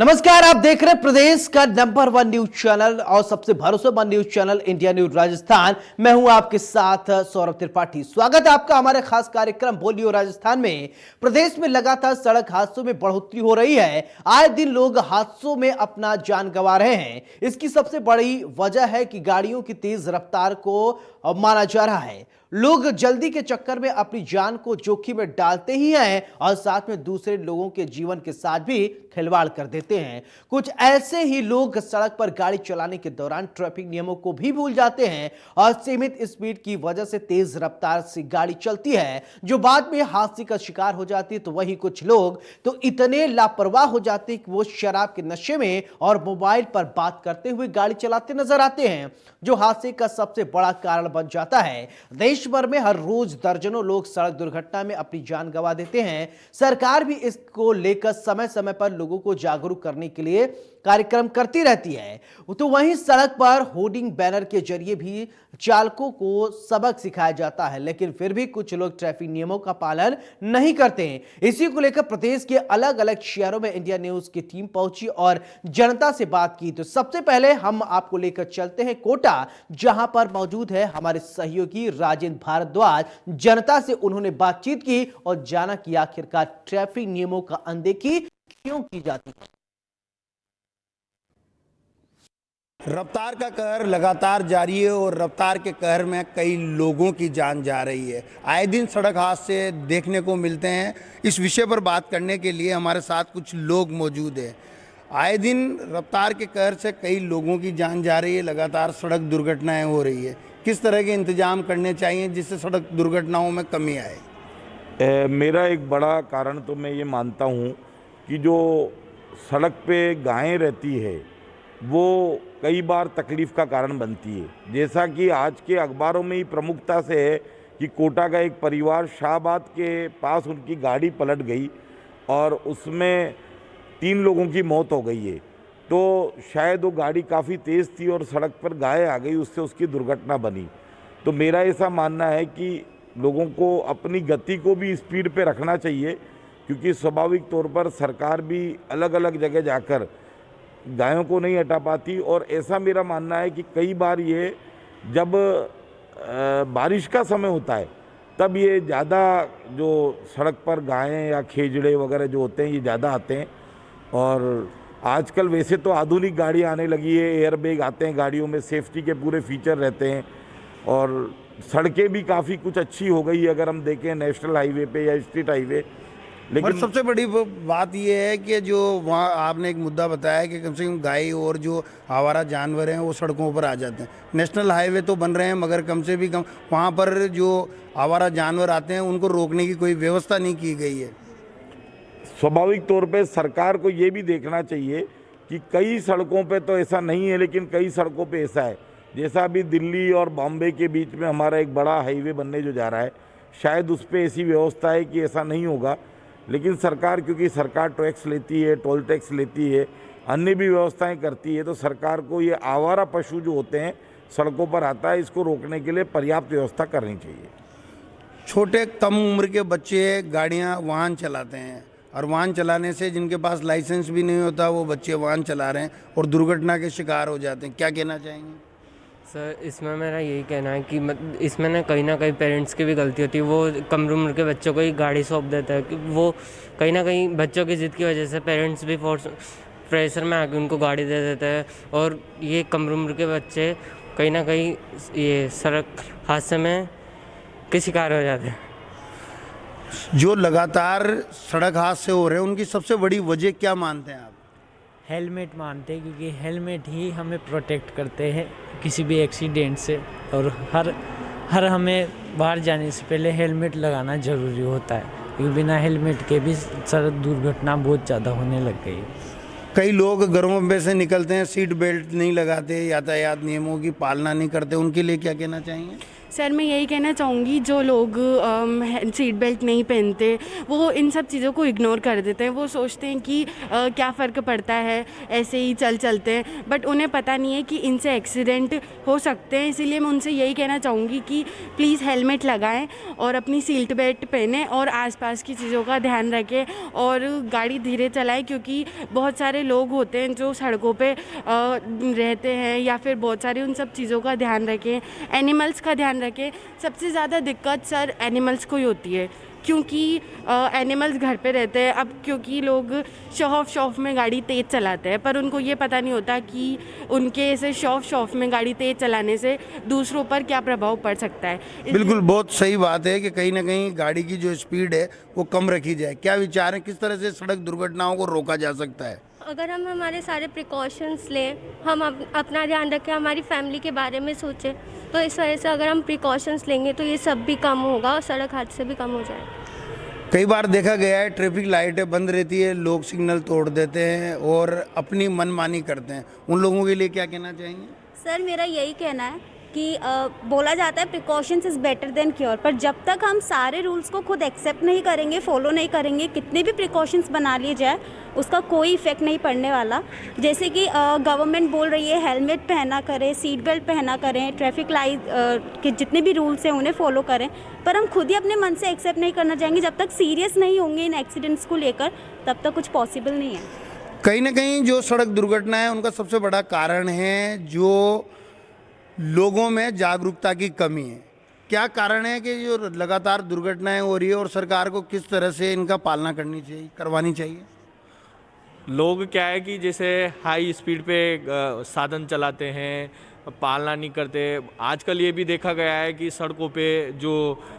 नमस्कार, आप देख रहे हैं प्रदेश का नंबर 1 न्यूज चैनल और सबसे भरोसेमंद news channel India news Rajasthan. मैं हूं आपके साथ सौरभ त्रिपाठी। स्वागत है आपका हमारे खास कार्यक्रम बोलियो राजस्थान में। प्रदेश में लगातार सड़क हादसों में बढ़ोतरी हो रही है। आए दिन लोग हादसों में अपना जान गंवा रहे हैं। इसकी सबसे बड़ी वजह है कि गाड़ियों की तेज रफ्तार को माना जा रहा है। लोग जल्दी के चक्कर में अपनी जान को जोखिम में डालते ही हैं और साथ में दूसरे लोगों के जीवन के साथ भी खिलवाड़ कर देते हैं। कुछ ऐसे ही लोग सड़क पर गाड़ी चलाने के दौरान ट्रैफिक नियमों को भी भूल जाते हैं और सीमित स्पीड की वजह से तेज रफ्तार से गाड़ी चलती है जो बाद में हादसे का शिकार हो जाती है। तो वही कुछ लोग तो इतने लापरवाह हो जाते हैं कि वो शराब के नशे में और मोबाइल पर बात करते हुए गाड़ी चलाते नजर आते हैं, जो हादसे का सबसे बड़ा कारण बन जाता है। देश भर में हर रोज दर्जनों लोग सड़क दुर्घटना में अपनी जान गंवा देते हैं। सरकार भी इसको लेकर समय समय पर लोगों को जागरूक करने के लिए कार्यक्रम करती रहती है। तो वहीं सड़क पर होर्डिंग बैनर के जरिए भी चालकों को सबक सिखाया जाता है, लेकिन फिर भी कुछ लोग ट्रैफिक नियमों का पालन नहीं करते हैं। इसी को लेकर प्रदेश के अलग अलग शहरों में इंडिया न्यूज की टीम पहुंची और जनता से बात की। तो सबसे पहले हम आपको लेकर चलते हैं कोटा, जहां पर मौजूद है हमारे सहयोगी राजेंद्र भारद्वाज। जनता से उन्होंने बातचीत की और जाना कि आखिरकार ट्रैफिक नियमों का अनदेखी क्यों की जाती है। रफ्तार का कहर लगातार जारी है और रफ्तार के कहर में कई लोगों की जान जा रही है। आए दिन सड़क हादसे देखने को मिलते हैं। इस विषय पर बात करने के लिए हमारे साथ कुछ लोग मौजूद हैं। आए दिन रफ्तार के कहर से कई लोगों की जान जा रही है, लगातार सड़क दुर्घटनाएं हो रही है। किस तरह के इंतजाम करने चाहिए जिससे सड़क दुर्घटनाओं में कमी आए? मेरा एक बड़ा कारण तो मैं ये मानता हूँ कि जो सड़क पे गायें रहती है वो कई बार तकलीफ़ का कारण बनती है। जैसा कि आज के अखबारों में ही प्रमुखता से है कि कोटा का एक परिवार शाहबाद के पास उनकी गाड़ी पलट गई और उसमें 3 लोगों की मौत हो गई है। तो शायद वो गाड़ी काफ़ी तेज़ थी और सड़क पर गाय आ गई, उससे उसकी दुर्घटना बनी। तो मेरा ऐसा मानना है कि लोगों को अपनी गति को भी स्पीड पे रखना चाहिए, क्योंकि स्वाभाविक तौर पर सरकार भी अलग अलग जगह जाकर गायों को नहीं हटा पाती। और ऐसा मेरा मानना है कि कई बार ये जब बारिश का समय होता है तब ये ज़्यादा जो सड़क पर गायें या खेजड़े वगैरह जो होते हैं ये ज़्यादा आते हैं। और आजकल वैसे तो आधुनिक गाड़ी आने लगी है, एयरबैग आते हैं गाड़ियों में, सेफ्टी के पूरे फीचर रहते हैं और सड़कें भी काफ़ी कुछ अच्छी हो गई है अगर हम देखें नेशनल हाईवे पे या स्टेट हाईवे। लेकिन सबसे बड़ी बात यह है कि जो वहाँ आपने एक मुद्दा बताया कि कम से कम गाय और जो आवारा जानवर हैं वो सड़कों पर आ जाते हैं। नेशनल हाईवे तो बन रहे हैं मगर कम से भी कम वहाँ पर जो आवारा जानवर आते हैं उनको रोकने की कोई व्यवस्था नहीं की गई है। स्वाभाविक तौर पे सरकार को ये भी देखना चाहिए कि कई सड़कों पे तो ऐसा नहीं है, लेकिन कई सड़कों पे ऐसा है। जैसा अभी दिल्ली और बॉम्बे के बीच में हमारा एक बड़ा हाईवे बनने जो जा रहा है, शायद उस पर ऐसी व्यवस्था है कि ऐसा नहीं होगा। लेकिन सरकार, क्योंकि सरकार टैक्स लेती है, टोल टैक्स लेती है, अन्य भी व्यवस्थाएं करती है, तो सरकार को ये आवारा पशु जो होते हैं सड़कों पर आता है, इसको रोकने के लिए पर्याप्त व्यवस्था करनी चाहिए। छोटे कम उम्र के बच्चे गाड़ियाँ वाहन चलाते हैं और वाहन चलाने से जिनके पास लाइसेंस भी नहीं होता वो बच्चे वाहन चला रहे हैं और दुर्घटना के शिकार हो जाते हैं। क्या कहना चाहेंगे? सर, इसमें मेरा यही कहना है कि इसमें ना कहीं पेरेंट्स की भी गलती होती है। वो कम उम्र के बच्चों को ही गाड़ी सौंप देता है कि वो कहीं ना कहीं बच्चों की ज़िद की वजह से पेरेंट्स भी प्रेशर में आके उनको गाड़ी दे देते हैं और ये कम उम्र के बच्चे कहीं ना कहीं ये सड़क हादसे में के शिकार हो जाते हैं। जो लगातार सड़क हादसे हो रहे हैं उनकी सबसे बड़ी वजह क्या मानते हैं आप? हेलमेट मानते हैं, क्योंकि हेलमेट ही हमें प्रोटेक्ट करते हैं किसी भी एक्सीडेंट से। और हर हमें बाहर जाने से पहले हेलमेट लगाना ज़रूरी होता है, क्योंकि बिना हेलमेट के भी सड़क दुर्घटना बहुत ज़्यादा होने लग गई है। कई लोग घरों में से निकलते हैं, सीट बेल्ट नहीं लगाते, यातायात नियमों की पालना नहीं करते, उनके लिए क्या कहना चाहेंगे? सर मैं यही कहना चाहूँगी, जो लोग सीट बेल्ट नहीं पहनते वो इन सब चीज़ों को इग्नोर कर देते हैं। वो सोचते हैं कि क्या फ़र्क पड़ता है, ऐसे ही चलते हैं, बट उन्हें पता नहीं है कि इनसे एक्सीडेंट हो सकते हैं। इसीलिए मैं उनसे यही कहना चाहूँगी कि प्लीज़ हेलमेट लगाएं और अपनी सीट बेल्ट पहनें और आसपास की चीज़ों का ध्यान रखें और गाड़ी धीरे चलाएं, क्योंकि बहुत सारे लोग होते हैं जो सड़कों पे रहते हैं, या फिर बहुत सारी उन सब चीज़ों का ध्यान रखें। एनिमल्स का ध्यान रखें। सबसे ज़्यादा दिक्कत सर एनिमल्स को ही होती है, क्योंकि एनिमल्स घर पे रहते हैं। अब क्योंकि लोग शॉफ में गाड़ी तेज़ चलाते हैं, पर उनको ये पता नहीं होता कि उनके ऐसे शॉफ में गाड़ी तेज़ चलाने से दूसरों पर क्या प्रभाव पड़ सकता है। बिल्कुल, बहुत सही बात है कि कहीं ना कहीं गाड़ी की जो स्पीड है वो कम रखी जाए। क्या विचार है, किस तरह से सड़क दुर्घटनाओं को रोका जा सकता है? अगर हम हमारे सारे प्रिकॉशंस लें, हम अपना ध्यान रखें, हमारी फैमिली के बारे में सोचें, तो इस वजह से अगर हम प्रिकॉशंस लेंगे तो ये सब भी कम होगा और सड़क हादसे भी कम हो जाएगा। कई बार देखा गया है ट्रैफिक लाइटें बंद रहती है, लोग सिग्नल तोड़ देते हैं और अपनी मनमानी करते हैं। उन लोगों के लिए क्या कहना चाहेंगे? सर मेरा यही कहना है कि बोला जाता है precautions is better than cure, पर जब तक हम सारे रूल्स को खुद एक्सेप्ट नहीं करेंगे, फॉलो नहीं करेंगे, कितने भी प्रिकॉशंस बना लिए जाए उसका कोई इफेक्ट नहीं पड़ने वाला। जैसे कि गवर्नमेंट बोल रही है हेलमेट पहना करें, सीट बेल्ट पहना करें, ट्रैफिक लाइट के जितने भी रूल्स हैं उन्हें फॉलो करें, पर हम खुद ही अपने मन से एक्सेप्ट नहीं करना चाहेंगे। जब तक सीरियस नहीं होंगे इन एक्सीडेंट्स को लेकर तब तक कुछ पॉसिबल नहीं है। कहीं ना कहीं जो सड़क दुर्घटना है उनका सबसे बड़ा कारण है जो लोगों में जागरूकता की कमी है। क्या कारण है कि जो लगातार दुर्घटनाएं हो रही है और सरकार को किस तरह से इनका पालना करवानी चाहिए? लोग क्या है कि जैसे हाई स्पीड पे साधन चलाते हैं, पालना नहीं करते। आजकल ये भी देखा गया है कि सड़कों पे जो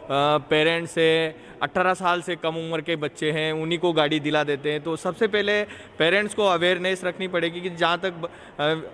पेरेंट्स है 18 साल से कम उम्र के बच्चे हैं उन्हीं को गाड़ी दिला देते हैं। तो सबसे पहले पेरेंट्स को अवेयरनेस रखनी पड़ेगी कि जहाँ तक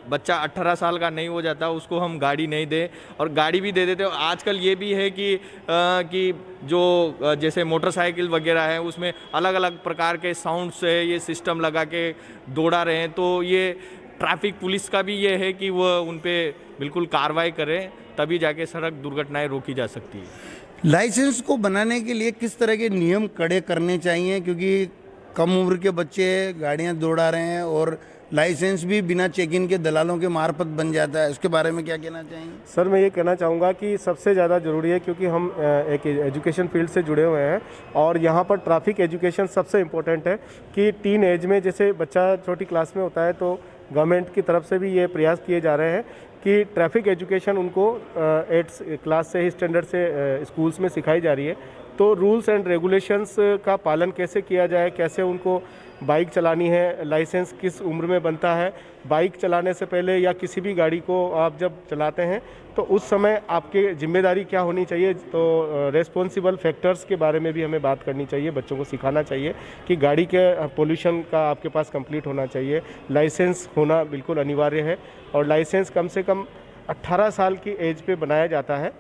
बच्चा 18 साल का नहीं हो जाता उसको हम गाड़ी नहीं दें, और गाड़ी भी दे देते हैं। आजकल ये भी है कि जो जैसे मोटरसाइकिल वगैरह है उसमें अलग अलग प्रकार के साउंड से ये सिस्टम लगा के दौड़ा रहे हैं। तो ये ट्रैफिक पुलिस का भी ये है कि वह उन पे बिल्कुल कार्रवाई करें, तभी जाके सड़क दुर्घटनाएं रोकी जा सकती है। लाइसेंस को बनाने के लिए किस तरह के नियम कड़े करने चाहिए, क्योंकि कम उम्र के बच्चे गाड़ियां दौड़ा रहे हैं और लाइसेंस भी बिना चेक इन के दलालों के मार्फत बन जाता है। उसके बारे में क्या कहना चाहेंगे? सर मैं ये कहना चाहूँगा कि सबसे ज़्यादा ज़रूरी है, क्योंकि हम एक एजुकेशन फील्ड से जुड़े हुए हैं और यहाँ पर ट्रैफिक एजुकेशन सबसे इम्पोर्टेंट है कि टीन एज में जैसे बच्चा छोटी क्लास में होता है तो गवर्नमेंट की तरफ से भी ये प्रयास किए जा रहे हैं कि ट्रैफिक एजुकेशन उनको 8th क्लास से ही स्टैंडर्ड से स्कूल्स में सिखाई जा रही है। तो रूल्स एंड रेगुलेशंस का पालन कैसे किया जाए, कैसे उनको बाइक चलानी है, लाइसेंस किस उम्र में बनता है, बाइक चलाने से पहले या किसी भी गाड़ी को आप जब चलाते हैं तो उस समय आपकी जिम्मेदारी क्या होनी चाहिए। तो रेस्पॉन्सिबल फैक्टर्स के बारे में भी हमें बात करनी चाहिए, बच्चों को सिखाना चाहिए कि गाड़ी के पोल्यूशन का आपके पास कंप्लीट होना चाहिए, लाइसेंस होना बिल्कुल अनिवार्य है और लाइसेंस कम से कम 18 साल की एज पे बनाया जाता है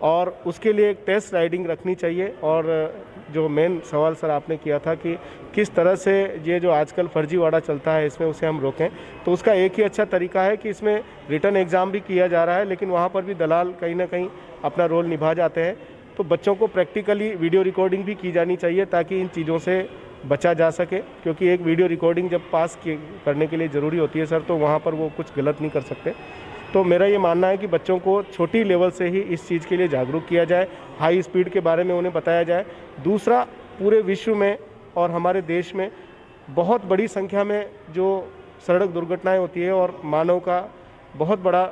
और उसके लिए एक टेस्ट राइडिंग रखनी चाहिए। और जो मेन सवाल सर आपने किया था कि किस तरह से ये जो आजकल फर्जीवाड़ा चलता है इसमें उसे हम रोकें, तो उसका एक ही अच्छा तरीका है कि इसमें रिटन एग्ज़ाम भी किया जा रहा है, लेकिन वहाँ पर भी दलाल कहीं ना कहीं अपना रोल निभा जाते हैं। तो बच्चों को प्रैक्टिकली वीडियो रिकॉर्डिंग भी की जानी चाहिए ताकि इन चीज़ों से बचा जा सके, क्योंकि एक वीडियो रिकॉर्डिंग जब पास करने के लिए ज़रूरी होती है सर, तो वहाँ पर वो कुछ गलत नहीं कर सकते। तो मेरा ये मानना है कि बच्चों को छोटी लेवल से ही इस चीज़ के लिए जागरूक किया जाए, हाई स्पीड के बारे में उन्हें बताया जाए। दूसरा, पूरे विश्व में और हमारे देश में बहुत बड़ी संख्या में जो सड़क दुर्घटनाएं होती है और मानव का बहुत बड़ा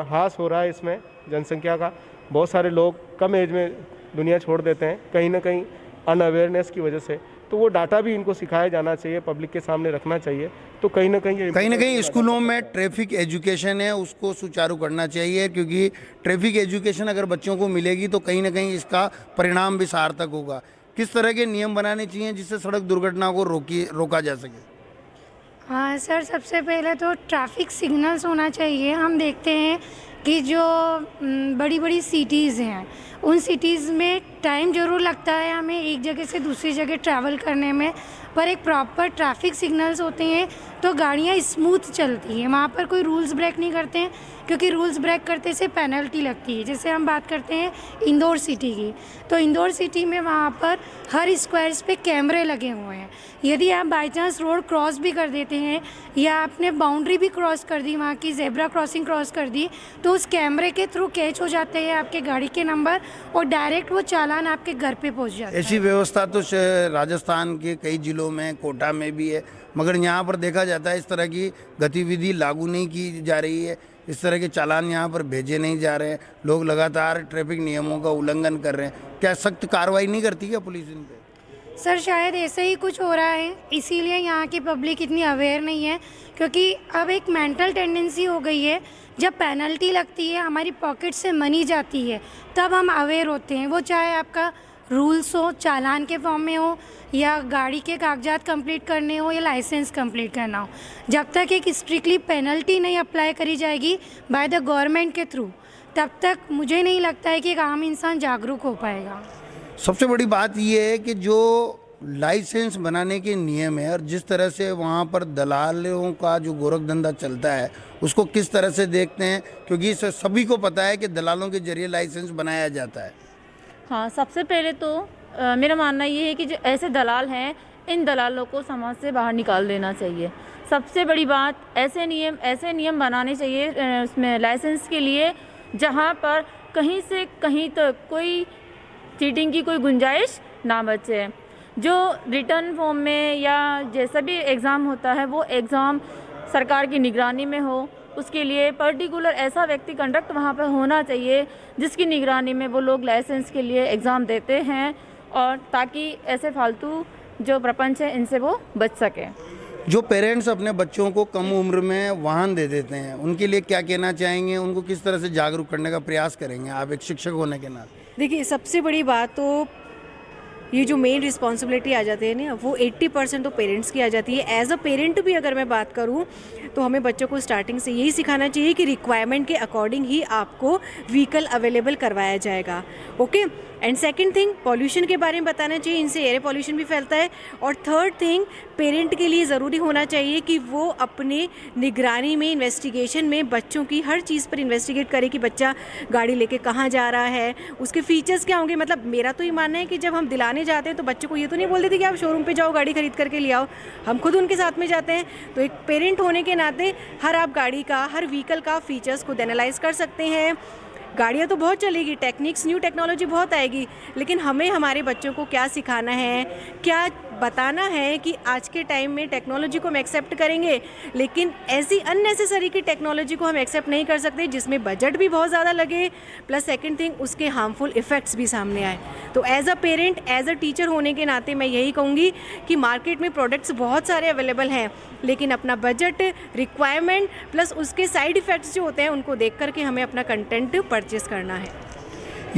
ह्रास हो रहा है इसमें, जनसंख्या का। बहुत सारे लोग कम एज में दुनिया छोड़ देते हैं कहीं ना कहीं अनअवेयरनेस की वजह से। तो वो डाटा भी इनको सिखाया जाना चाहिए, पब्लिक के सामने रखना चाहिए। तो कहीं ना कहीं स्कूलों में ट्रैफिक एजुकेशन है उसको सुचारू करना चाहिए, क्योंकि ट्रैफिक एजुकेशन अगर बच्चों को मिलेगी तो कहीं ना कहीं इसका परिणाम भी सार्थक होगा। किस तरह के नियम बनाने चाहिए जिससे सड़क दुर्घटना को रोका जा सके? हाँ सर, सबसे पहले तो ट्रैफिक सिग्नल्स होना चाहिए। हम देखते हैं कि जो बड़ी बड़ी सिटीज़ हैं उन सिटीज़ में टाइम ज़रूर लगता है हमें एक जगह से दूसरी जगह ट्रैवल करने में, पर एक प्रॉपर ट्रैफिक सिग्नल्स होते हैं तो गाड़ियाँ स्मूथ चलती हैं, वहाँ पर कोई रूल्स ब्रेक नहीं करते हैं, क्योंकि रूल्स ब्रेक करते से पेनल्टी लगती है। जैसे हम बात करते हैं इंदौर सिटी की, तो इंदौर सिटी में वहाँ पर हर स्क्वायर्स पे कैमरे लगे हुए हैं। यदि आप बाई चांस रोड क्रॉस भी कर देते हैं या आपने बाउंड्री भी क्रॉस कर दी, वहाँ की ज़ेब्रा क्रॉसिंग क्रॉस कर दी, तो उस कैमरे के थ्रू कैच हो जाते हैं आपके गाड़ी के नंबर और डायरेक्ट वो चालान आपके घर पे पहुँच जाता है। ऐसी व्यवस्था तो राजस्थान के कई जिलों में, कोटा में भी है, मगर यहाँ पर देखा जाता है इस तरह की गतिविधि लागू नहीं की जा रही है, इस तरह के चालान यहाँ पर भेजे नहीं जा रहे हैं, लोग लगातार ट्रैफिक नियमों का उल्लंघन कर रहे हैं। क्या सख्त कार्रवाई नहीं करती क्या पुलिस इन पे? सर शायद ऐसे ही कुछ हो रहा है, इसीलिए यहाँ की पब्लिक इतनी अवेयर नहीं है, क्योंकि अब एक मेंटल टेंडेंसी हो गई है, जब पेनल्टी लगती है, हमारी पॉकेट से मनी जाती है, तब हम अवेयर होते हैं। वो चाहे आपका रूल्स हो, चालान के फॉर्म में हो, या गाड़ी के कागजात कंप्लीट करने हो, या लाइसेंस कंप्लीट करना हो। जब तक एक स्ट्रिक्टली पेनल्टी नहीं अप्लाई करी जाएगी बाय द गवर्नमेंट के थ्रू, तब तक मुझे नहीं लगता है कि एक आम इंसान जागरूक हो पाएगा। सबसे बड़ी बात यह है कि जो लाइसेंस बनाने के नियम है और जिस तरह से वहाँ पर दलालों का जो गोरख धंधा चलता है, उसको किस तरह से देखते हैं, क्योंकि सभी को पता है कि दलालों के जरिए लाइसेंस बनाया जाता है। हाँ, सबसे पहले तो मेरा मानना ये है कि जो ऐसे दलाल हैं, इन दलालों को समाज से बाहर निकाल देना चाहिए। सबसे बड़ी बात, ऐसे नियम बनाने चाहिए उसमें लाइसेंस के लिए, जहाँ पर कहीं से कहीं तक कोई चीटिंग की कोई गुंजाइश ना बचे। जो रिटर्न फॉर्म में या जैसा भी एग्ज़ाम होता है, वो एग्ज़ाम सरकार की निगरानी में हो, उसके लिए पर्टिकुलर ऐसा व्यक्ति कंडक्ट वहाँ पर होना चाहिए जिसकी निगरानी में वो लोग लाइसेंस के लिए एग्ज़ाम देते हैं, और ताकि ऐसे फालतू जो प्रपंच है इनसे वो बच सके। जो पेरेंट्स अपने बच्चों को कम उम्र में वाहन दे देते हैं, उनके लिए क्या कहना चाहेंगे, उनको किस तरह से जागरूक करने का प्रयास करेंगे आप एक शिक्षक होने के नाते? देखिए, सबसे बड़ी बात तो ये जो मेन रिस्पॉन्सिबिलिटी आ जाती है ना, वो 80% तो पेरेंट्स की आ जाती है। एज अ पेरेंट भी अगर मैं बात करूँ तो हमें बच्चों को स्टार्टिंग से यही सिखाना चाहिए कि रिक्वायरमेंट के अकॉर्डिंग ही आपको व्हीकल अवेलेबल करवाया जाएगा। Okay, and second thing, pollution के बारे में बताना चाहिए, इनसे एयर पॉल्यूशन भी फैलता है। और थर्ड थिंग, पेरेंट के लिए ज़रूरी होना चाहिए कि वो अपने निगरानी में, इन्वेस्टिगेशन में बच्चों की हर चीज़ पर इन्वेस्टिगेट करे कि बच्चा गाड़ी लेके कहाँ जा रहा है, उसके फीचर्स क्या होंगे। मतलब मेरा तो ये मानना है कि जब हम दिलाने जाते हैं तो बच्चों को ये तो नहीं बोल देते कि आप शोरूम पे जाओ, गाड़ी खरीद करके ले आओ, हम खुद उनके साथ में जाते हैं। तो एक पेरेंट होने के नाते हर आप गाड़ी का, हर व्हीकल का फीचर्स खुद एनालाइज कर सकते हैं। गाड़ियाँ तो बहुत चलेगी, टेक्निक्स, न्यू टेक्नोलॉजी बहुत आएगी, लेकिन हमें हमारे बच्चों को क्या सिखाना है, क्या बताना है कि आज के टाइम में टेक्नोलॉजी को हम एक्सेप्ट करेंगे, लेकिन ऐसी अननेसेसरी की टेक्नोलॉजी को हम एक्सेप्ट नहीं कर सकते जिसमें बजट भी बहुत ज़्यादा लगे, प्लस सेकंड थिंग उसके हार्मफुल इफ़ेक्ट्स भी सामने आए। तो as a parent, as a teacher होने के नाते मैं यही कहूँगी कि मार्केट में प्रोडक्ट्स बहुत सारे अवेलेबल हैं, लेकिन अपना बजट, रिक्वायरमेंट प्लस उसके साइड इफ़ेक्ट्स जो होते हैं उनको देख करके हमें अपना कंटेंट परचेस करना है।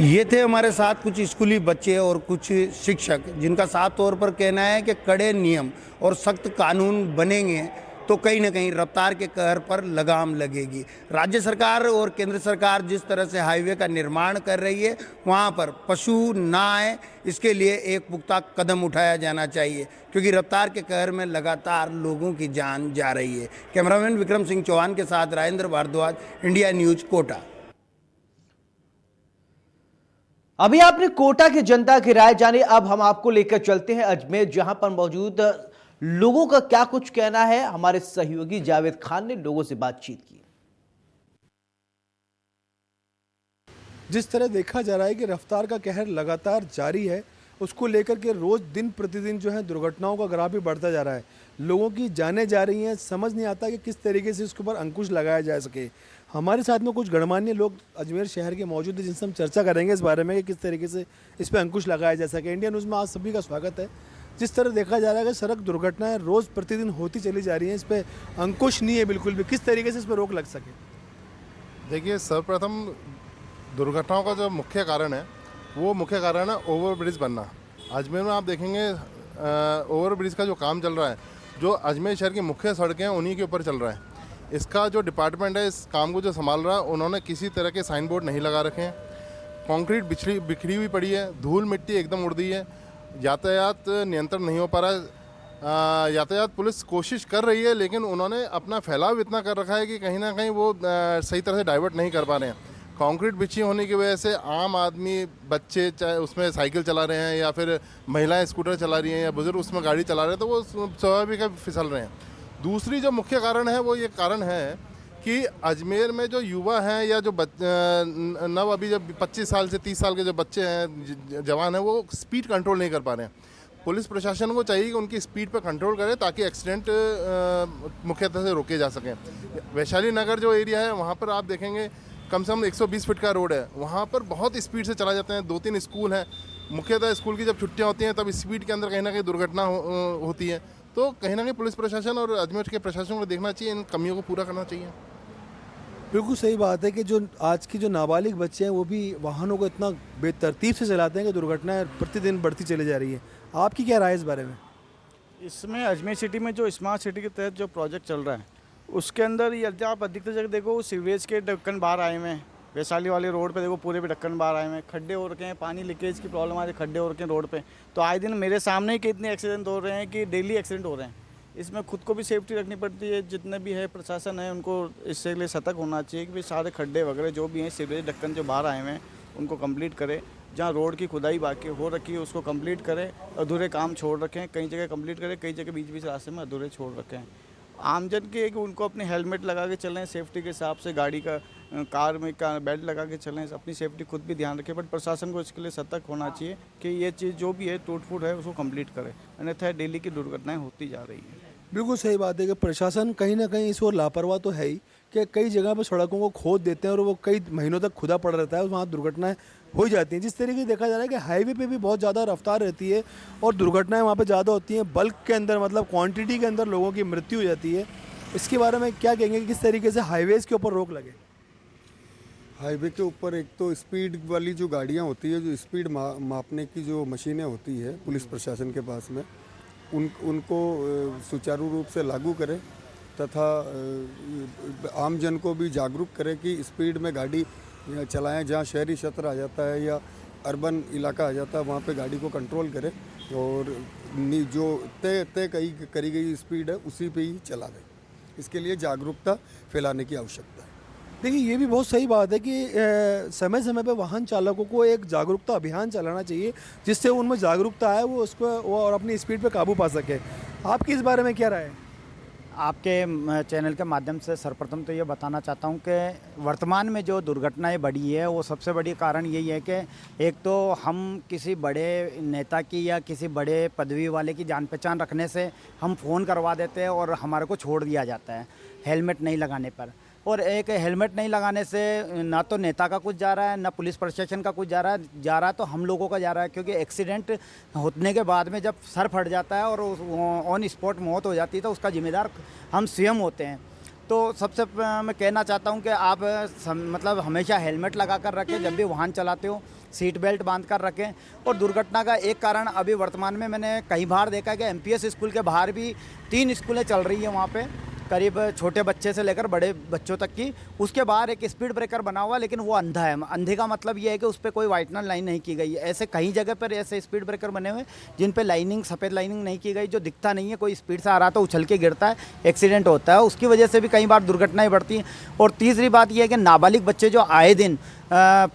ये थे हमारे साथ कुछ स्कूली बच्चे और कुछ शिक्षक, जिनका साफ तौर पर कहना है कि कड़े नियम और सख्त कानून बनेंगे तो कहीं ना कहीं रफ्तार के कहर पर लगाम लगेगी। राज्य सरकार और केंद्र सरकार जिस तरह से हाईवे का निर्माण कर रही है, वहाँ पर पशु ना आए, इसके लिए एक पुख्ता कदम उठाया जाना चाहिए, क्योंकि रफ्तार के कहर में लगातार लोगों की जान जा रही है। कैमरामैन विक्रम सिंह चौहान के साथ राजेंद्र भारद्वाज, इंडिया न्यूज़, कोटा। अभी आपने कोटा की जनता की राय जानी, अब हम आपको लेकर चलते हैं अजमेर, जहां पर मौजूद लोगों का क्या कुछ कहना है। हमारे सहयोगी जावेद खान ने लोगों से बातचीत की। जिस तरह देखा जा रहा है कि रफ्तार का कहर लगातार जारी है, उसको लेकर के रोज दिन प्रतिदिन जो है दुर्घटनाओं का ग्राफ भी बढ़ता जा रहा है। लोगों की जानें जा रही हैं, समझ नहीं आता कि किस तरीके से इसके ऊपर अंकुश लगाया जा सके। हमारे साथ में कुछ गणमान्य लोग अजमेर शहर के मौजूद हैं, जिनसे हम चर्चा करेंगे इस बारे में कि किस तरीके से इस पर अंकुश लगाया जा सके। इंडिया न्यूज़ में आज सभी का स्वागत है। जिस तरह देखा जा रहा है कि सड़क दुर्घटनाएं रोज़ प्रतिदिन होती चली जा रही हैं, इस पर अंकुश नहीं है बिल्कुल भी, किस तरीके से इस पर रोक लग सके? देखिए, सर्वप्रथम दुर्घटनाओं का जो मुख्य कारण है, वो मुख्य कारण है ओवरब्रिज बनना। अजमेर में आप देखेंगे ओवरब्रिज का जो काम चल रहा है, जो अजमेर शहर की मुख्य सड़कें हैं उन्हीं के ऊपर चल रहा है। इसका जो डिपार्टमेंट है, इस काम को जो संभाल रहा है, उन्होंने किसी तरह के साइन बोर्ड नहीं लगा रखे हैं। कंक्रीट बिखरी हुई पड़ी है, धूल मिट्टी एकदम उड़ दी है, यातायात नियंत्रण नहीं हो पा रहा है। यातायात पुलिस कोशिश कर रही है, लेकिन उन्होंने अपना फैलाव इतना कर रखा है कि कहीं ना कहीं वो सही तरह से डाइवर्ट नहीं कर पा रहे हैं। कंक्रीट बिछी होने की वजह से आम आदमी, बच्चे चाहे उसमें साइकिल चला रहे हैं या फिर महिलाएं स्कूटर चला रही हैं या बुजुर्ग उसमें गाड़ी चला रहे हैं, तो वो स्वाभाविक है फिसल रहे हैं। दूसरी जो मुख्य कारण है वो ये कारण है कि अजमेर में जो युवा हैं या जो अभी जब 25 साल से 30 साल के जो बच्चे हैं, जवान हैं, वो स्पीड कंट्रोल नहीं कर पा रहे हैं। पुलिस प्रशासन को चाहिए कि उनकी स्पीड पर कंट्रोल करे ताकि एक्सीडेंट मुख्यतः से रोके जा सकें। वैशाली नगर जो एरिया है वहाँ पर आप देखेंगे कम से कम 120 फीट का रोड है, वहाँ पर बहुत स्पीड से चला जाते हैं। 2-3 स्कूल हैं, मुख्यतः स्कूल की जब छुट्टियाँ होती हैं तब स्पीड के अंदर कहीं ना कहीं दुर्घटना होती है। तो कहीं ना कहीं पुलिस प्रशासन और अजमेर के प्रशासन को देखना चाहिए, इन कमियों को पूरा करना चाहिए। बिल्कुल सही बात है कि जो आज की जो नाबालिग बच्चे हैं वो भी वाहनों को इतना बेतरतीब से चलाते हैं कि दुर्घटनाएं प्रतिदिन बढ़ती चली जा रही हैं। आपकी क्या राय है इस बारे में? इसमें अजमेर सिटी में जो स्मार्ट सिटी के तहत जो प्रोजेक्ट चल रहा है उसके अंदर यदि आप अधिकतर जगह देखो सीवेज के ढक्कन बाहर आए हुए हैं। वैशाली वाले रोड पे देखो पूरे पे ढक्कन बाहर आए हुए हैं, खड्डे हो रखे हैं, पानी लीकेज की प्रॉब्लम आ रही है, खड्डे हो रखे हैं रोड पे। तो आए दिन मेरे सामने ही कितने एक्सीडेंट हो रहे हैं कि डेली एक्सीडेंट हो रहे हैं। इसमें खुद को भी सेफ्टी रखनी पड़ती है, जितने भी है प्रशासन है उनको इससे लिए सतर्क होना चाहिए कि भाई सारे खड्डे वगैरह जो भी हैं, सीवेज ढक्कन जो बाहर आए हुए हैं उनको कंप्लीट करें। जहाँ रोड की खुदाई बाकी हो रखी है उसको कंप्लीट करें, अधूरे काम छोड़ रखें, कई जगह कंप्लीट करें, कई जगह बीच बीच रास्ते में अधूरे छोड़ रखें। आमजन के कि उनको अपने हेलमेट लगा के चलें, सेफ्टी के हिसाब से गाड़ी का कार में का बेल्ट लगा के चलें, अपनी सेफ्टी खुद भी ध्यान रखें। बट प्रशासन को इसके लिए सतर्क होना चाहिए कि ये चीज़ जो भी है टूट फूट है उसको कंप्लीट करें, अन्यथा डेली की दुर्घटनाएं होती जा रही हैं। बिल्कुल सही बात है कि प्रशासन कहीं ना कहीं इस ओर लापरवाह तो है ही कि कई जगह पर सड़कों को खोद देते हैं और वो कई महीनों तक खुदा पड़ रहता है, वहाँ दुर्घटनाएं हो जाती हैं। जिस तरीके से देखा जा रहा है कि हाईवे पे भी बहुत ज़्यादा रफ्तार रहती है और दुर्घटनाएं वहाँ पे ज़्यादा होती हैं, बल्क के अंदर मतलब क्वांटिटी के अंदर लोगों की मृत्यु हो जाती है। इसके बारे में क्या कहेंगे कि किस तरीके से हाईवेज़ के ऊपर रोक लगे? हाईवे के ऊपर एक तो स्पीड वाली जो गाड़ियाँ होती है, जो स्पीड मापने की जो मशीनें होती है पुलिस प्रशासन के पास में, उनको सुचारू रूप से लागू करें तथा आम जन को भी जागरूक करें कि स्पीड में गाड़ी चलाएं। जहाँ शहरी क्षेत्र आ जाता है या अर्बन इलाका आ जाता है वहाँ पे गाड़ी को कंट्रोल करें और जो तय करी गई स्पीड है उसी पे ही चला दें। इसके लिए जागरूकता फैलाने की आवश्यकता है। देखिए ये भी बहुत सही बात है कि समय समय पे वाहन चालकों को एक जागरूकता अभियान चलाना चाहिए जिससे उनमें जागरूकता आए, वो उस पर वो और अपनी स्पीड पे काबू पा सके। आपकी इस बारे में क्या राय है? आपके चैनल के माध्यम से सर्वप्रथम तो ये बताना चाहता हूँ कि वर्तमान में जो दुर्घटनाएं बढ़ी है वो सबसे बड़ी कारण यही है कि एक तो हम किसी बड़े नेता की या किसी बड़े पदवी वाले की जान पहचान रखने से हम फ़ोन करवा देते हैं और हमारे को छोड़ दिया जाता है हेलमेट नहीं लगाने पर। और एक हेलमेट नहीं लगाने से ना तो नेता का कुछ जा रहा है ना पुलिस प्रशासन का कुछ जा रहा है तो हम लोगों का जा रहा है, क्योंकि एक्सीडेंट होने के बाद में जब सर फट जाता है और ऑन स्पॉट मौत हो जाती है तो उसका जिम्मेदार हम स्वयं होते हैं। तो सबसे मैं कहना चाहता हूं कि आप मतलब हमेशा हेलमेट लगा कर रखें, जब भी वाहन चलाते हो सीट बेल्ट बांध कर रखें। और दुर्घटना का एक कारण अभी वर्तमान में मैंने कई बार देखा है कि एमपीएस स्कूल के बाहर भी 3 स्कूलें चल रही हैं, वहाँ पे करीब छोटे बच्चे से लेकर बड़े बच्चों तक की। उसके बाहर एक स्पीड ब्रेकर बना हुआ, लेकिन वो अंधा है। अंधे का मतलब ये है कि उस पर कोई वाइटनर लाइन नहीं की गई है। ऐसे कई जगह पर ऐसे स्पीड ब्रेकर बने हुए जिन पे लाइनिंग, सफ़ेद लाइनिंग नहीं की गई, जो दिखता नहीं है। कोई स्पीड से आ रहा तो उछल के गिरता है, एक्सीडेंट होता है, उसकी वजह से भी कई बार दुर्घटनाएं बढ़ती हैं। और तीसरी बात यह है कि नाबालिग बच्चे जो आए दिन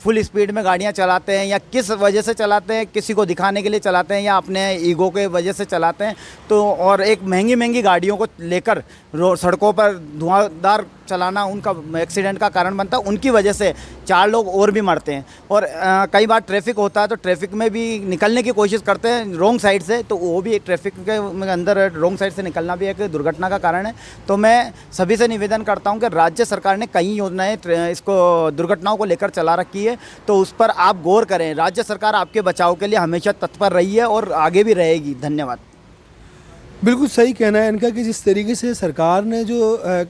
फुल स्पीड में गाड़ियां चलाते हैं या किस वजह से चलाते हैं, किसी को दिखाने के लिए चलाते हैं या अपने ईगो के वजह से चलाते हैं, तो और एक महंगी गाड़ियों को लेकर सड़कों पर धुआंधार चलाना उनका एक्सीडेंट का कारण बनता है। उनकी वजह से 4 लोग और भी मरते हैं। और कई बार ट्रैफिक होता है तो ट्रैफिक में भी निकलने की कोशिश करते हैं रॉन्ग साइड से, तो वो भी ट्रैफिक के अंदर रॉन्ग साइड से निकलना भी एक दुर्घटना का कारण है। तो मैं सभी से निवेदन करता हूं कि राज्य सरकार ने कई योजनाएं इसको दुर्घटनाओं को लेकर चला रखी है, तो उस पर आप गौर करें। राज्य सरकार आपके बचाव के लिए हमेशा तत्पर रही है और आगे भी रहेगी। धन्यवाद। बिल्कुल सही कहना है इनका कि जिस तरीके से सरकार ने जो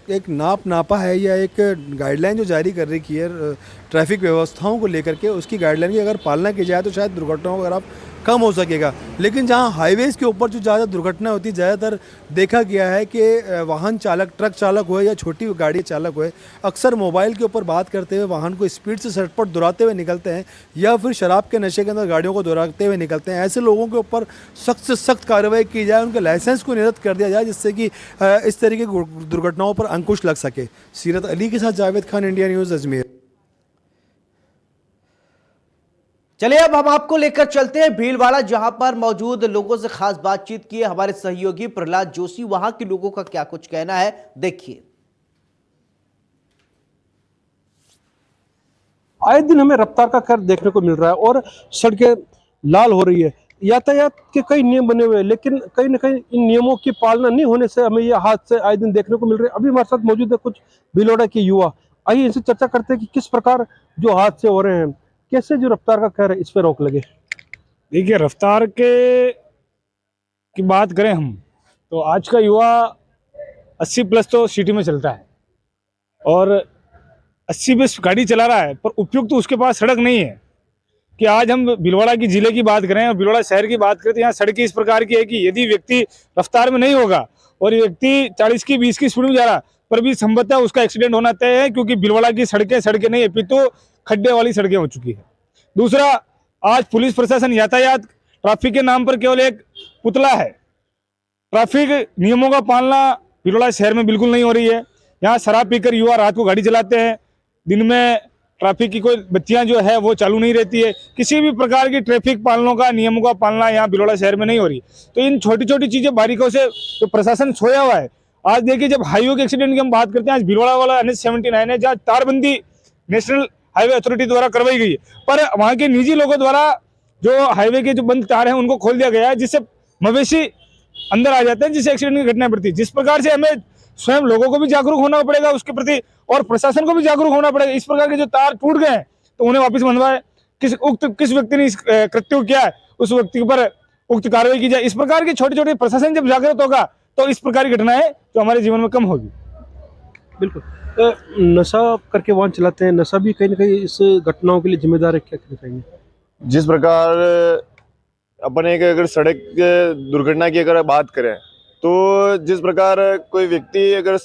एक नापा है या एक गाइडलाइन जो जारी कर रखी है ट्रैफिक व्यवस्थाओं को लेकर के, उसकी गाइडलाइन की अगर पालना की जाए तो शायद दुर्घटनाओं को अगर आप कम हो सकेगा। लेकिन जहाँ हाईवेज़ के ऊपर जो ज़्यादा दुर्घटनाएं होती, ज़्यादातर देखा गया है कि वाहन चालक, ट्रक चालक हो या छोटी गाड़ी चालक हो, अक्सर मोबाइल के ऊपर बात करते हुए वाहन को स्पीड से सड़क दौड़ाते हुए निकलते हैं या फिर शराब के नशे के अंदर गाड़ियों को दौड़ाते हुए निकलते हैं। ऐसे लोगों के ऊपर सख्त से सख्त कार्रवाई की जाए, उनके लाइसेंस को निरस्त कर दिया जाए, जिससे कि इस तरीके की दुर्घटनाओं पर अंकुश लग सके। सीरत अली के साथ जावेद खान, इंडिया न्यूज़, अजमेर। चलिए अब हम आपको लेकर चलते हैं भीलवाड़ा, जहां पर मौजूद लोगों से खास बातचीत की है हमारे सहयोगी प्रहलाद जोशी। वहां के लोगों का क्या कुछ कहना है, देखिए। आए दिन हमें रफ्तार का कहर देखने को मिल रहा है और सड़कें लाल हो रही है। यातायात के कई नियम बने हुए हैं, लेकिन कहीं ना कहीं इन नियमों की पालना नहीं होने से हमें ये हादसे आए दिन देखने को मिल रहे हैं। अभी हमारे साथ मौजूद है कुछ भीलवाड़ा के युवा। आइए इनसे चर्चा करते हैं कि किस प्रकार जो हादसे हो रहे हैं, कैसे जो रफ्तार का कहर है इस पर रोक लगे। देखिए, रफ्तार की बात करें हम तो आज का युवा 80 प्लस तो सिटी में चलता है और 80 प्लस गाड़ी चला रहा है, पर उपयुक्त तो उसके पास सड़क नहीं है। कि आज हम भीलवाड़ा की जिले की बात करें और भीलवाड़ा शहर की बात करें तो यहाँ सड़कें इस प्रकार की है कि यदि व्यक्ति रफ्तार में नहीं होगा और व्यक्ति 40 की 20 की स्पीड में जा रहा पर भी संभवतः उसका एक्सीडेंट होना तय है, क्योंकि भीलवाड़ा की सड़कें नहीं है, अपितु खड्डे वाली सड़कें हो चुकी है। दूसरा, आज पुलिस प्रशासन यातायात ट्रैफिक के नाम पर केवल एक पुतला है। ट्रैफिक नियमों का पालना भीलवाड़ा शहर में बिल्कुल नहीं हो रही है। यहाँ शराब पीकर युवा रात को गाड़ी चलाते हैं, दिन में ट्रैफिक की कोई बत्तियां जो है वो चालू नहीं रहती है। किसी भी प्रकार की ट्रैफिक पालनों का नियमों का पालना यहाँ भीलवाड़ा शहर में नहीं हो रही। तो इन छोटी छोटी चीजें बारीकों से जो प्रशासन सोया हुआ है। आज देखिए, जब हाईवे के एक्सीडेंट की हम बात करते हैं, आज भीलवाड़ा वाला NH79 है, जहाँ तारबंदी नेशनल हाईवे अथॉरिटी द्वारा करवाई गई है, पर वहाँ के निजी लोगों द्वारा जो हाईवे के जो बंद तार हैं उनको खोल दिया गया है, जिससे मवेशी अंदर आ जाते हैं, जिससे एक्सीडेंट की घटनाएं बढ़ती है। जिस प्रकार से हमें स्वयं लोगों को भी जागरूक होना पड़ेगा उसके प्रति और प्रशासन को भी जागरूक होना पड़ेगा। इस प्रकार के जो तार टूट गए हैं तो उन्हें वापस बनवाए। किस व्यक्ति ने इस कृत्य को किया है उस व्यक्ति पर उक्त कार्रवाई की जाए। इस प्रकार की छोटी छोटी प्रशासन जब जागरूक होगा तो इस प्रकार की घटनाएं जो हमारे जीवन में कम होगी। बिल्कुल। नशा करके वाहन चलाते हैं, नशा भी कहीं ना कहीं इस घटनाओं के लिए जिम्मेदार है, क्या कहना चाहेंगे? जिस प्रकार अपन एक अगर सड़क दुर्घटना की अगर बात करें तो जिस प्रकार कोई व्यक्ति अगर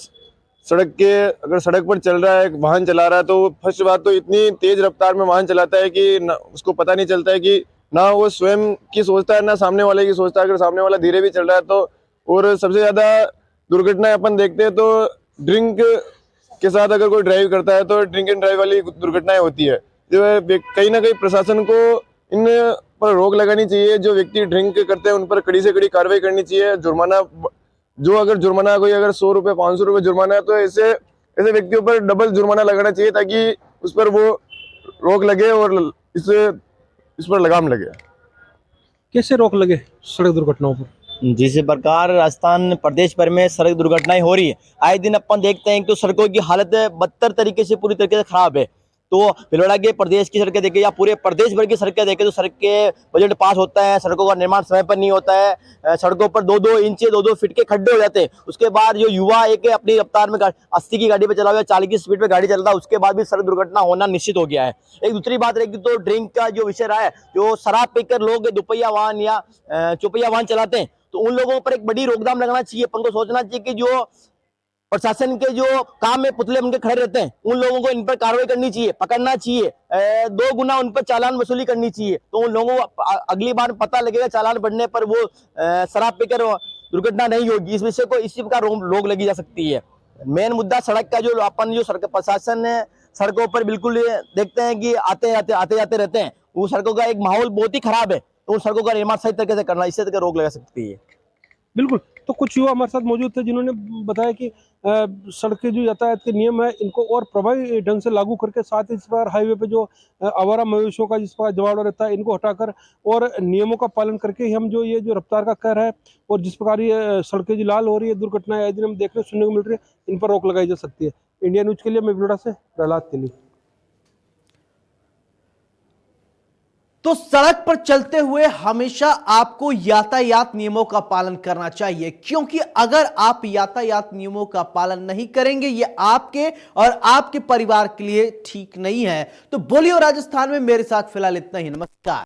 सड़क पर चल रहा है, वाहन चला रहा है, तो फर्स्ट बात तो इतनी तेज रफ्तार में वाहन चलाता है कि उसको पता नहीं चलता है कि ना वो स्वयं की सोचता है ना सामने वाले की सोचता है। अगर सामने वाला धीरे भी चल रहा है तो, और सबसे ज़्यादा दुर्घटनाएं अपन देखते हैं तो ड्रिंक के साथ अगर कोई ड्राइव करता है तो ड्रिंक एंड ड्राइव वाली दुर्घटनाएं होती है। जो कहीं ना कहीं प्रशासन को इन पर रोक लगानी चाहिए। जो व्यक्ति ड्रिंक करते हैं उन पर कड़ी से कड़ी कार्रवाई करनी चाहिए। जुर्माना अगर 100 रुपये 500 रुपये जुर्माना है तो ऐसे व्यक्तियों पर डबल जुर्माना लगाना चाहिए, ताकि उस पर वो रोक लगे और इस पर लगाम लगे। कैसे रोक लगे सड़क दुर्घटनाओं पर? जिस प्रकार राजस्थान प्रदेश भर में सड़क दुर्घटनाएं हो रही है, आए दिन अपन देखते हैं कि सड़कों की हालत बदतर तरीके से पूरी तरीके से खराब है। तो भीलवाड़ा के प्रदेश की सड़कें देखें या पूरे प्रदेश भर की सड़कें देखें तो सड़क के बजट पास होता है, सड़कों का निर्माण समय पर नहीं होता है, सड़कों पर 2-2 इंच 2-2 फीट के खड्डे हो जाते हैं। उसके बाद जो युवा एक अपनी रफ्तार में 80 की गाड़ी पे चला हुआ, 40 की स्पीड पे गाड़ी चलता है, उसके बाद भी सड़क दुर्घटना होना निश्चित हो गया है। एक दूसरी बात रहेगी तो ड्रिंक का जो विषय रहा है, जो शराब पीकर लोग दुपहिया वाहन या चौपहिया वाहन चलाते हैं, तो उन लोगों पर एक बड़ी रोकथाम लगाना चाहिए। अपन को सोचना चाहिए कि जो प्रशासन के जो काम में पुतले उनके खड़े रहते हैं, उन लोगों को इन पर कार्रवाई करनी चाहिए, पकड़ना चाहिए, 2 गुना उन पर चालान वसूली करनी चाहिए। तो उन लोगों को अगली बार पता लगेगा चालान बढ़ने पर वो शराब पीकर दुर्घटना नहीं होगी। इस विषय को इसी प्रकार रोक लगी जा सकती है। मेन मुद्दा सड़क का जो सड़क प्रशासन है, सड़कों पर बिल्कुल देखते हैं कि आते जाते रहते हैं, वो सड़कों का एक माहौल बहुत ही खराब है। तो उन सड़कों का निर्माण सही तरीके से करना, इससे तक रोक लगा सकती है। बिल्कुल। तो कुछ युवा हमारे साथ मौजूद थे जिन्होंने बताया कि सड़क के जो यातायात के नियम है इनको और प्रभावी ढंग से लागू करके, साथ ही इस बार हाईवे पे जो आवारा मवेशियों का जिस पर जवाब रहता है, इनको हटाकर और नियमों का पालन करके ही हम ये जो रफ्तार का कहर है और जिस प्रकार ये सड़कें जो लाल हो रही है, दुर्घटनाएं आए दिन हम देखने सुनने को मिल रही है, इन पर रोक लगाई जा सकती है। इंडिया न्यूज के लिए मैं भीलवाड़ा से प्रहलाद तेली। तो सड़क पर चलते हुए हमेशा आपको यातायात नियमों का पालन करना चाहिए, क्योंकि अगर आप यातायात नियमों का पालन नहीं करेंगे, ये आपके और आपके परिवार के लिए ठीक नहीं है। तो बोलिए राजस्थान में मेरे साथ फिलहाल इतना ही। नमस्कार।